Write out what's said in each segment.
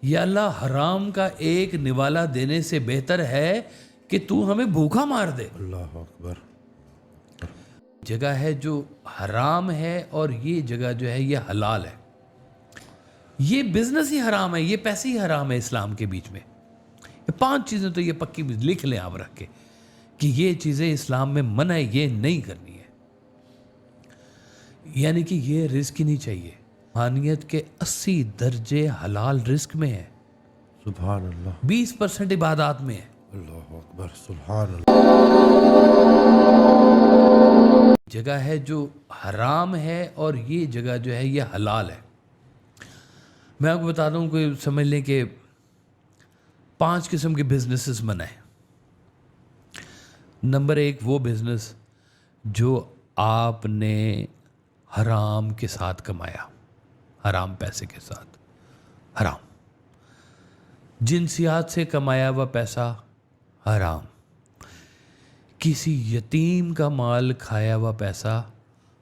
یا اللہ حرام کا ایک نوالا دینے سے بہتر ہے کہ تو ہمیں بھوکا مار دے۔ اللہ اکبر۔ جگہ ہے جو حرام ہے اور یہ جگہ جو ہے یہ حلال ہے۔ یہ بزنس ہی حرام ہے، یہ پیسے ہی حرام ہے اسلام کے بیچ میں۔ یہ 5 چیزیں تو یہ پکی لکھ لیں آپ رکھ کے کہ یہ چیزیں اسلام میں منع ہے، یہ نہیں کرنی ہے۔ یعنی کہ یہ رزق ہی نہیں چاہیے۔ روحانیت کے 80 درجے حلال رزق میں ہے، سبحان اللہ۔ 20% عبادات میں ہے۔ اللہ اکبر، سبحان اللہ۔ جگہ ہے جو حرام ہے اور یہ جگہ جو ہے یہ حلال ہے۔ میں آپ کو بتا دوں کہ سمجھ لیں کہ 5 قسم کے بزنسز منع ہیں۔ نمبر 1 وہ بزنس جو آپ نے حرام کے ساتھ کمایا، حرام پیسے کے ساتھ، حرام جنسیات سے کمایا ہوا پیسہ، حرام کسی یتیم کا مال کھایا ہوا پیسہ،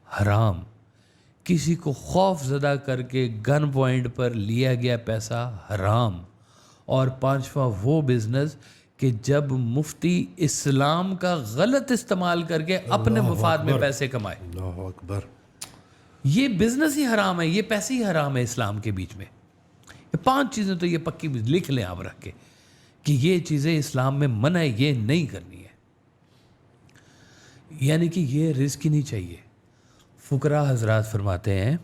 حرام کسی کو خوف زدہ کر کے گن پوائنٹ پر لیا گیا پیسہ، حرام۔ اور 5واں وہ بزنس کہ جب مفتی اسلام کا غلط استعمال کر کے اپنے مفاد میں پیسے کمائے۔ اللہ اکبر۔ یہ بزنس ہی حرام ہے، یہ پیسے ہی حرام ہے اسلام کے بیچ میں۔ یہ 5 چیزیں تو یہ پکی لکھ لیں آپ رکھ کے کہ یہ چیزیں اسلام میں منع ہے، یہ نہیں کرنی ہے۔ یعنی کہ یہ رزق ہی نہیں چاہیے۔ فقراء حضرات فرماتے ہیں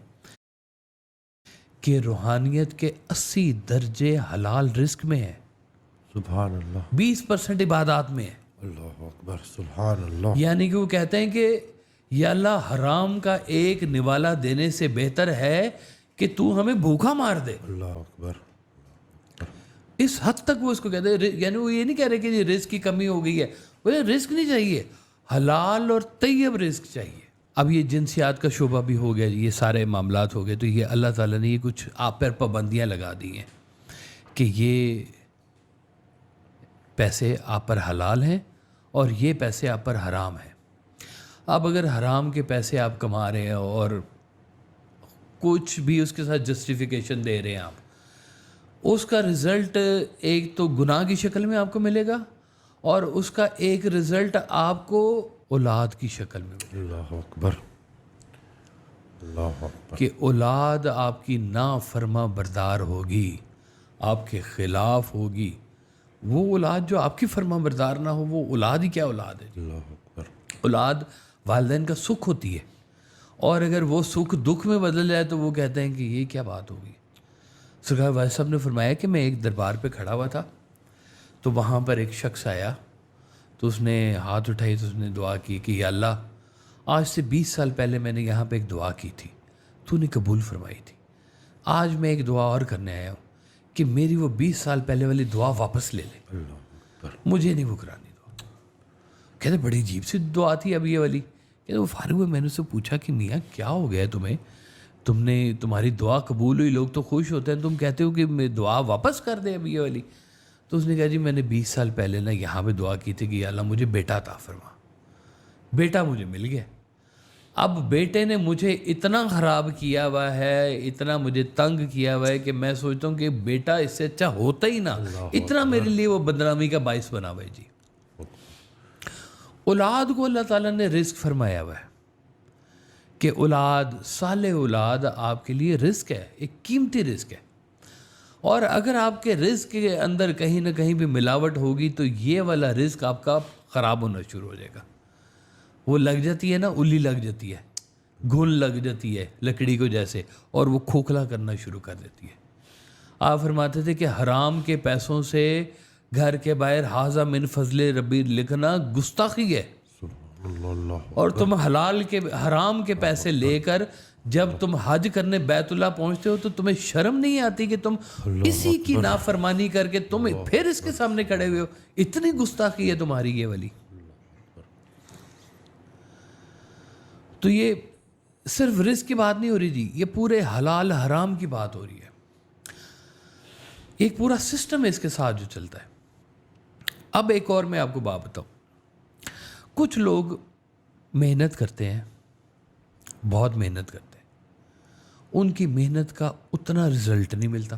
کہ روحانیت کے 80 درجے حلال رزق میں ہے، سبحان اللہ۔ 20% عبادات میں ہے۔ اللہ اکبر، سبحان اللہ۔ یعنی کہ وہ کہتے ہیں کہ یا اللہ حرام کا ایک نوالا دینے سے بہتر ہے کہ تو ہمیں بھوکا مار دے۔ اللہ اکبر۔ اس حد تک وہ اس کو کہتے ہیں، یعنی وہ یہ نہیں کہہ رہے کہ یہ رزق کی کمی ہو گئی ہے، وہ رزق نہیں چاہیے، حلال اور طیب رزق چاہیے۔ اب یہ جنسیات کا شعبہ بھی ہو گیا، یہ سارے معاملات ہو گئے، تو یہ اللہ تعالیٰ نے یہ کچھ آپ پر پابندیاں لگا دی ہیں کہ یہ پیسے آپ پر حلال ہیں اور یہ پیسے آپ پر حرام ہیں۔ اب اگر حرام کے پیسے آپ کما رہے ہیں اور کچھ بھی اس کے ساتھ جسٹیفیکیشن دے رہے ہیں آپ، اس کا رزلٹ ایک تو گناہ کی شکل میں آپ کو ملے گا اور اس کا ایک رزلٹ آپ کو اولاد کی شکل میں ملے گا۔ اللہ اکبر، اللہ اکبر۔ کہ اولاد آپ کی نافرما بردار ہوگی، آپ کے خلاف ہوگی۔ وہ اولاد جو آپ کی فرما بردار نہ ہو، وہ اولاد ہی کیا اولاد ہے؟ اللہ اکبر۔ اولاد والدین کا سکھ ہوتی ہے، اور اگر وہ سکھ دکھ میں بدل جائے تو وہ کہتے ہیں کہ یہ کیا بات ہوگی۔ سرکار واجد صاحب نے فرمایا کہ میں ایک دربار پہ کھڑا ہوا تھا، تو وہاں پر ایک شخص آیا، تو اس نے ہاتھ اٹھائی، تو اس نے دعا کی کہ یا اللہ آج سے 20 سال پہلے میں نے یہاں پہ ایک دعا کی تھی، تو نے قبول فرمائی تھی۔ آج میں ایک دعا اور کرنے آیا ہوں کہ میری وہ 20 سال پہلے والی دعا واپس لے لے، اللہ اکبر۔ مجھے نہیں بکرانی دعا۔ کہتے بڑی عجیب سی دعا تھی اب یہ والی۔ کہتے وہ فارغ ہوئے، میں نے اس سے پوچھا کہ میاں کیا ہو گیا تمہیں، تمہاری دعا قبول ہوئی، لوگ تو خوش ہوتے ہیں، تم کہتے ہو کہ میں دعا واپس کر دے اب یہ والی۔ تو اس نے کہا جی میں نے 20 سال پہلے نا یہاں پہ دعا کی تھی کہ یا اللہ مجھے بیٹا عطا فرما، بیٹا مجھے مل گیا۔ اب بیٹے نے مجھے اتنا خراب کیا ہوا ہے، اتنا مجھے تنگ کیا ہوا ہے کہ میں سوچتا ہوں کہ بیٹا اس سے اچھا ہوتا ہی نہ، اتنا میرے لیے وہ بدنامی کا باعث بنا ہوا ہے جی۔ اولاد کو اللہ تعالیٰ نے رزق فرمایا ہوا ہے کہ اولاد، صالح اولاد آپ کے لیے رزق ہے، ایک قیمتی رزق ہے۔ اور اگر آپ کے رزق کے اندر کہیں نہ کہیں بھی ملاوٹ ہوگی تو یہ والا رزق آپ کا خراب ہونا شروع ہو جائے گا۔ وہ لگ جاتی ہے نا، الی لگ جاتی ہے، گھن لگ جاتی ہے لکڑی کو جیسے، اور وہ کھوکھلا کرنا شروع کر دیتی ہے۔ آپ فرماتے تھے کہ حرام کے پیسوں سے گھر کے باہر حاذا من فضل ربی لکھنا گستاخی ہے، سبحان اللہ۔ اور تم حرام کے پیسے لے کر جب تم حج کرنے بیت اللہ پہنچتے ہو تو تمہیں شرم نہیں آتی کہ تم اسی کی نافرمانی کر کے تم پھر اس کے سامنے کھڑے ہوئے ہو؟ اتنی گستاخی ہے تمہاری یہ والی۔ تو یہ صرف رزق کی بات نہیں ہو رہی جی، یہ پورے حلال حرام کی بات ہو رہی ہے۔ ایک پورا سسٹم ہے اس کے ساتھ جو چلتا ہے۔ اب ایک اور میں آپ کو بات بتاؤں، کچھ لوگ محنت کرتے ہیں، بہت محنت کرتے ہیں، ان کی محنت کا اتنا رزلٹ نہیں ملتا،